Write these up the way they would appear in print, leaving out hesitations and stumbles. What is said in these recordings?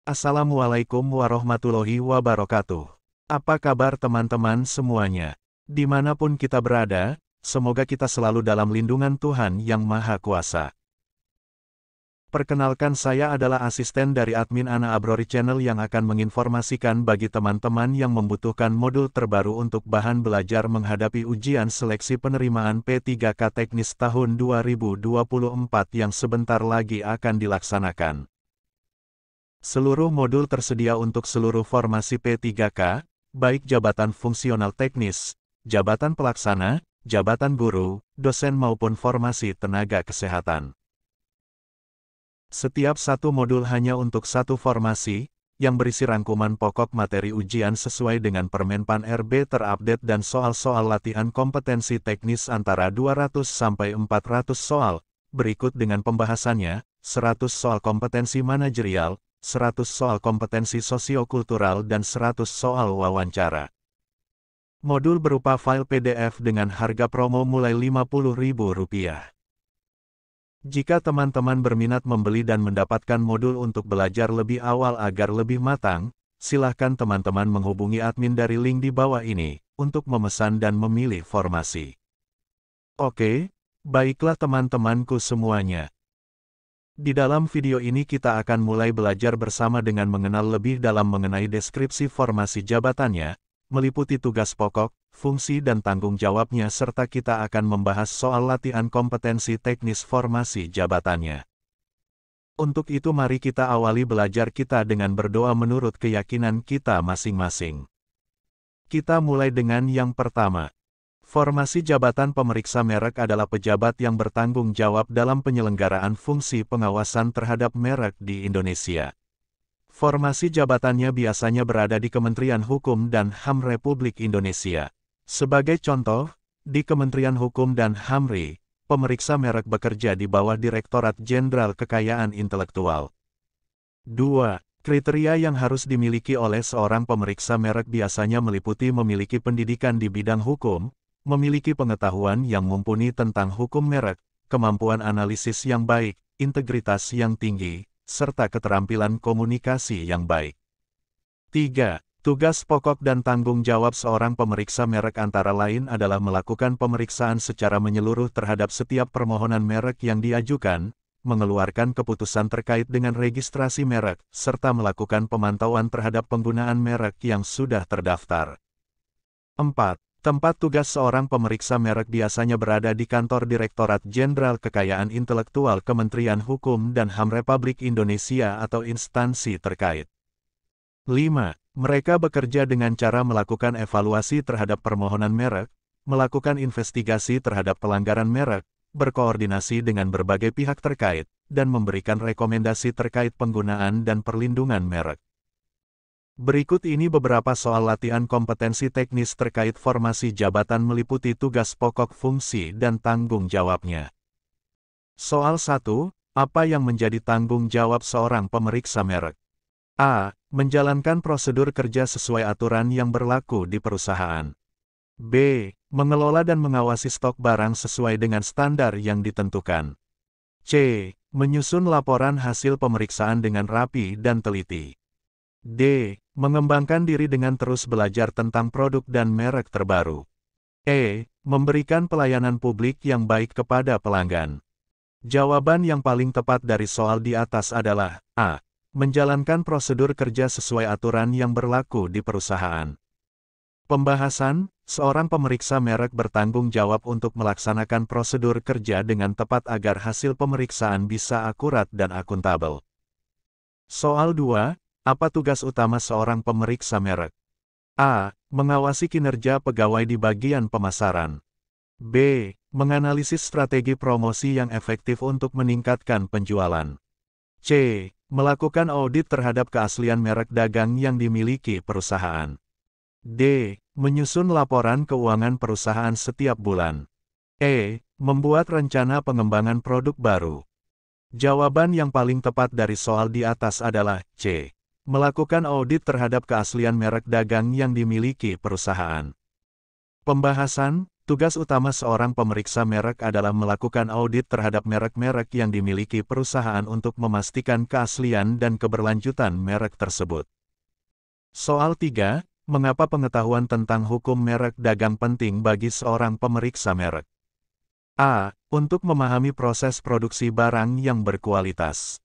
Assalamualaikum warahmatullahi wabarakatuh. Apa kabar teman-teman semuanya? Dimanapun kita berada, semoga kita selalu dalam lindungan Tuhan Yang Maha Kuasa. Perkenalkan, saya adalah asisten dari admin Ana Abrori Channel yang akan menginformasikan bagi teman-teman yang membutuhkan modul terbaru untuk bahan belajar menghadapi ujian seleksi penerimaan P3K Teknis tahun 2024 yang sebentar lagi akan dilaksanakan. Seluruh modul tersedia untuk seluruh formasi P3K, baik jabatan fungsional teknis, jabatan pelaksana, jabatan guru, dosen maupun formasi tenaga kesehatan. Setiap satu modul hanya untuk satu formasi, yang berisi rangkuman pokok materi ujian sesuai dengan Permenpan RB terupdate dan soal-soal latihan kompetensi teknis antara 200 sampai 400 soal, berikut dengan pembahasannya, 100 soal kompetensi manajerial, 100 soal kompetensi sosiokultural dan 100 soal wawancara. Modul berupa file PDF dengan harga promo mulai Rp50.000. Jika teman-teman berminat membeli dan mendapatkan modul untuk belajar lebih awal agar lebih matang, silahkan teman-teman menghubungi admin dari link di bawah ini, untuk memesan dan memilih formasi. Oke, baiklah teman-temanku semuanya. Di dalam video ini kita akan mulai belajar bersama dengan mengenal lebih dalam mengenai deskripsi formasi jabatannya, meliputi tugas pokok, fungsi dan tanggung jawabnya serta kita akan membahas soal latihan kompetensi teknis formasi jabatannya. Untuk itu mari kita awali belajar kita dengan berdoa menurut keyakinan kita masing-masing. Kita mulai dengan yang pertama. Formasi jabatan pemeriksa merek adalah pejabat yang bertanggung jawab dalam penyelenggaraan fungsi pengawasan terhadap merek di Indonesia. Formasi jabatannya biasanya berada di Kementerian Hukum dan HAM Republik Indonesia. Sebagai contoh, di Kementerian Hukum dan HAM RI, pemeriksa merek bekerja di bawah Direktorat Jenderal Kekayaan Intelektual. 2. Kriteria yang harus dimiliki oleh seorang pemeriksa merek biasanya meliputi memiliki pendidikan di bidang hukum, memiliki pengetahuan yang mumpuni tentang hukum merek, kemampuan analisis yang baik, integritas yang tinggi, serta keterampilan komunikasi yang baik. 3. Tugas pokok dan tanggung jawab seorang pemeriksa merek antara lain adalah melakukan pemeriksaan secara menyeluruh terhadap setiap permohonan merek yang diajukan, mengeluarkan keputusan terkait dengan registrasi merek, serta melakukan pemantauan terhadap penggunaan merek yang sudah terdaftar. 4. Tempat tugas seorang pemeriksa merek biasanya berada di Kantor Direktorat Jenderal Kekayaan Intelektual Kementerian Hukum dan HAM Republik Indonesia atau instansi terkait. 5. Mereka bekerja dengan cara melakukan evaluasi terhadap permohonan merek, melakukan investigasi terhadap pelanggaran merek, berkoordinasi dengan berbagai pihak terkait, dan memberikan rekomendasi terkait penggunaan dan perlindungan merek. Berikut ini beberapa soal latihan kompetensi teknis terkait formasi jabatan meliputi tugas pokok, fungsi, dan tanggung jawabnya. Soal 1. Apa yang menjadi tanggung jawab seorang pemeriksa merek? A. Menjalankan prosedur kerja sesuai aturan yang berlaku di perusahaan. B. Mengelola dan mengawasi stok barang sesuai dengan standar yang ditentukan. C. Menyusun laporan hasil pemeriksaan dengan rapi dan teliti. D. Mengembangkan diri dengan terus belajar tentang produk dan merek terbaru. E. Memberikan pelayanan publik yang baik kepada pelanggan. Jawaban yang paling tepat dari soal di atas adalah A. Menjalankan prosedur kerja sesuai aturan yang berlaku di perusahaan. Pembahasan, seorang pemeriksa merek bertanggung jawab untuk melaksanakan prosedur kerja dengan tepat agar hasil pemeriksaan bisa akurat dan akuntabel. Soal 2. Apa tugas utama seorang pemeriksa merek? A. Mengawasi kinerja pegawai di bagian pemasaran. B. Menganalisis strategi promosi yang efektif untuk meningkatkan penjualan. C. Melakukan audit terhadap keaslian merek dagang yang dimiliki perusahaan. D. Menyusun laporan keuangan perusahaan setiap bulan. E. Membuat rencana pengembangan produk baru. Jawaban yang paling tepat dari soal di atas adalah C. Melakukan audit terhadap keaslian merek dagang yang dimiliki perusahaan. Pembahasan, Tugas utama seorang pemeriksa merek adalah melakukan audit terhadap merek-merek yang dimiliki perusahaan untuk memastikan keaslian dan keberlanjutan merek tersebut. Soal 3. Mengapa pengetahuan tentang hukum merek dagang penting bagi seorang pemeriksa merek? A. Untuk memahami proses produksi barang yang berkualitas.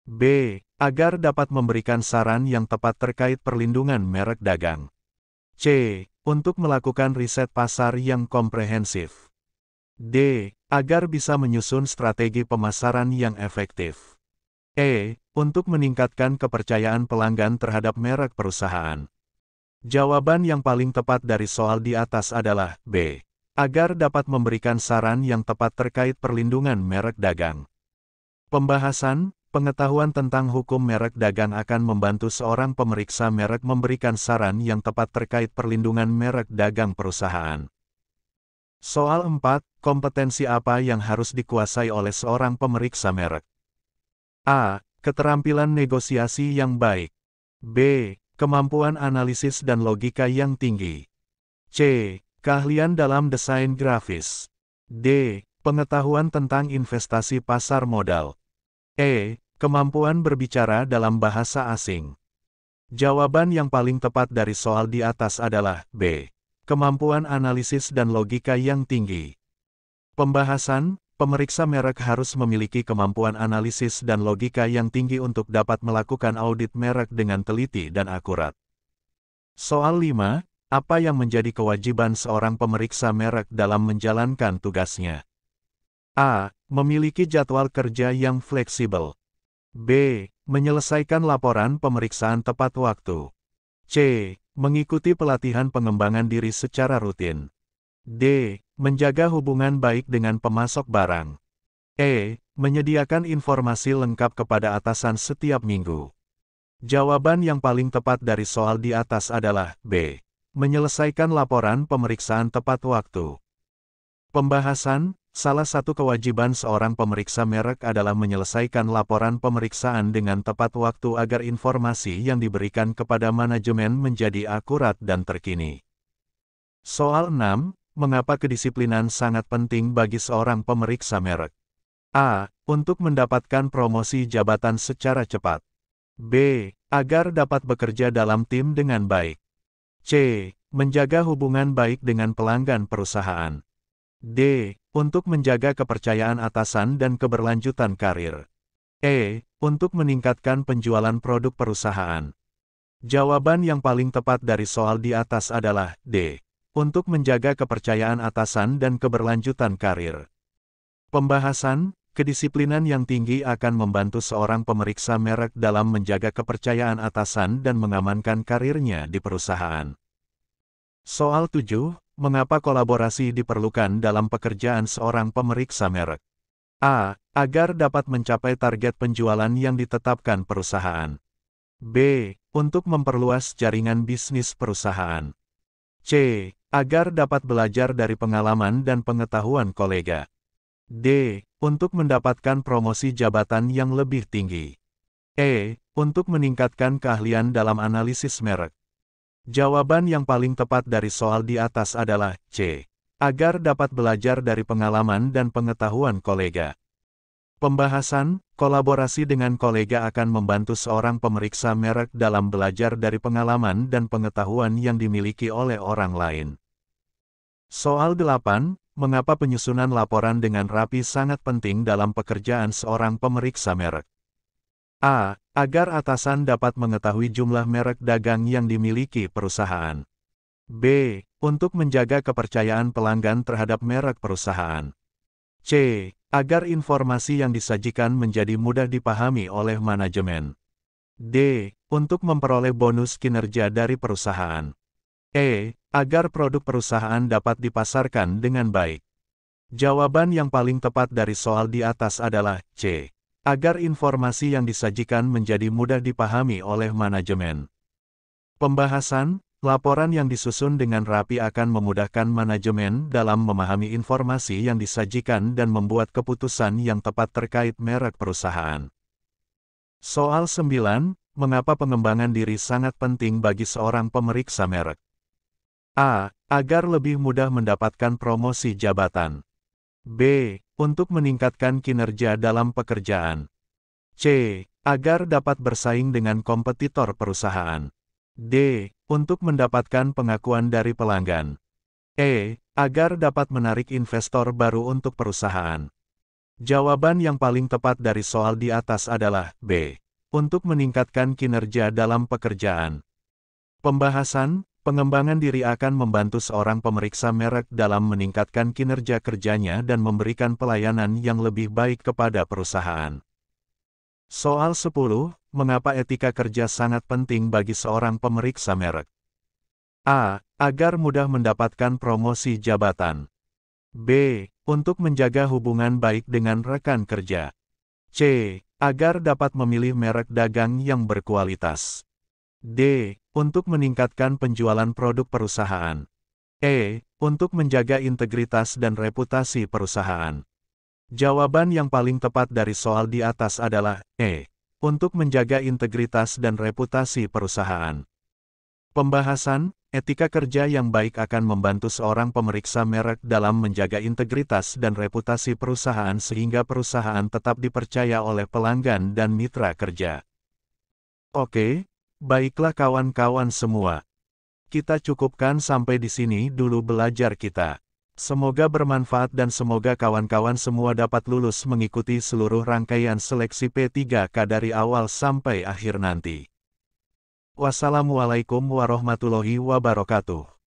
B. Agar dapat memberikan saran yang tepat terkait perlindungan merek dagang. C. Untuk melakukan riset pasar yang komprehensif. D. Agar bisa menyusun strategi pemasaran yang efektif. E. Untuk meningkatkan kepercayaan pelanggan terhadap merek perusahaan. Jawaban yang paling tepat dari soal di atas adalah B. Agar dapat memberikan saran yang tepat terkait perlindungan merek dagang. Pembahasan, pengetahuan tentang hukum merek dagang akan membantu seorang pemeriksa merek memberikan saran yang tepat terkait perlindungan merek dagang perusahaan. Soal 4, kompetensi apa yang harus dikuasai oleh seorang pemeriksa merek? A. Keterampilan negosiasi yang baik. B. Kemampuan analisis dan logika yang tinggi. C. Keahlian dalam desain grafis. D. Pengetahuan tentang investasi pasar modal. E. Kemampuan berbicara dalam bahasa asing. Jawaban yang paling tepat dari soal di atas adalah B. Kemampuan analisis dan logika yang tinggi. Pembahasan, pemeriksa merek harus memiliki kemampuan analisis dan logika yang tinggi untuk dapat melakukan audit merek dengan teliti dan akurat. Soal 5. Apa yang menjadi kewajiban seorang pemeriksa merek dalam menjalankan tugasnya? A. Memiliki jadwal kerja yang fleksibel. B. Menyelesaikan laporan pemeriksaan tepat waktu. C. Mengikuti pelatihan pengembangan diri secara rutin. D. Menjaga hubungan baik dengan pemasok barang. E. Menyediakan informasi lengkap kepada atasan setiap minggu. Jawaban yang paling tepat dari soal di atas adalah B. Menyelesaikan laporan pemeriksaan tepat waktu. Pembahasan, salah satu kewajiban seorang pemeriksa merek adalah menyelesaikan laporan pemeriksaan dengan tepat waktu agar informasi yang diberikan kepada manajemen menjadi akurat dan terkini. Soal 6, mengapa kedisiplinan sangat penting bagi seorang pemeriksa merek? A. Untuk mendapatkan promosi jabatan secara cepat. B. Agar dapat bekerja dalam tim dengan baik. C. Menjaga hubungan baik dengan pelanggan perusahaan. D. Untuk menjaga kepercayaan atasan dan keberlanjutan karir. E. Untuk meningkatkan penjualan produk perusahaan. Jawaban yang paling tepat dari soal di atas adalah D. Untuk menjaga kepercayaan atasan dan keberlanjutan karir. Pembahasan, kedisiplinan yang tinggi akan membantu seorang pemeriksa merek dalam menjaga kepercayaan atasan dan mengamankan karirnya di perusahaan. Soal 7, mengapa kolaborasi diperlukan dalam pekerjaan seorang pemeriksa merek? A. Agar dapat mencapai target penjualan yang ditetapkan perusahaan. B. Untuk memperluas jaringan bisnis perusahaan. C. Agar dapat belajar dari pengalaman dan pengetahuan kolega. D. Untuk mendapatkan promosi jabatan yang lebih tinggi. E. Untuk meningkatkan keahlian dalam analisis merek. Jawaban yang paling tepat dari soal di atas adalah C. Agar dapat belajar dari pengalaman dan pengetahuan kolega. Pembahasan, kolaborasi dengan kolega akan membantu seorang pemeriksa merek dalam belajar dari pengalaman dan pengetahuan yang dimiliki oleh orang lain. Soal 8, mengapa penyusunan laporan dengan rapi sangat penting dalam pekerjaan seorang pemeriksa merek? A. Agar atasan dapat mengetahui jumlah merek dagang yang dimiliki perusahaan. B. Untuk menjaga kepercayaan pelanggan terhadap merek perusahaan. C. Agar informasi yang disajikan menjadi mudah dipahami oleh manajemen. D. Untuk memperoleh bonus kinerja dari perusahaan. E. Agar produk perusahaan dapat dipasarkan dengan baik. Jawaban yang paling tepat dari soal di atas adalah C. Agar informasi yang disajikan menjadi mudah dipahami oleh manajemen. Pembahasan, laporan yang disusun dengan rapi akan memudahkan manajemen dalam memahami informasi yang disajikan dan membuat keputusan yang tepat terkait merek perusahaan. Soal 9, mengapa pengembangan diri sangat penting bagi seorang pemeriksa merek? A. Agar lebih mudah mendapatkan promosi jabatan. B. Untuk meningkatkan kinerja dalam pekerjaan. C. Agar dapat bersaing dengan kompetitor perusahaan. D. Untuk mendapatkan pengakuan dari pelanggan. E. Agar dapat menarik investor baru untuk perusahaan. Jawaban yang paling tepat dari soal di atas adalah B. Untuk meningkatkan kinerja dalam pekerjaan. Pembahasan, pengembangan diri akan membantu seorang pemeriksa merek dalam meningkatkan kinerja kerjanya dan memberikan pelayanan yang lebih baik kepada perusahaan. Soal 10, mengapa etika kerja sangat penting bagi seorang pemeriksa merek? A. Agar mudah mendapatkan promosi jabatan. B. Untuk menjaga hubungan baik dengan rekan kerja. C. Agar dapat memilih merek dagang yang berkualitas. D. Untuk meningkatkan penjualan produk perusahaan. E. Untuk menjaga integritas dan reputasi perusahaan. Jawaban yang paling tepat dari soal di atas adalah E. Untuk menjaga integritas dan reputasi perusahaan. Pembahasan, etika kerja yang baik akan membantu seorang pemeriksa merek dalam menjaga integritas dan reputasi perusahaan sehingga perusahaan tetap dipercaya oleh pelanggan dan mitra kerja. Oke, baiklah kawan-kawan semua. Kita cukupkan sampai di sini dulu belajar kita. Semoga bermanfaat dan semoga kawan-kawan semua dapat lulus mengikuti seluruh rangkaian seleksi P3K dari awal sampai akhir nanti. Wassalamualaikum warahmatullahi wabarakatuh.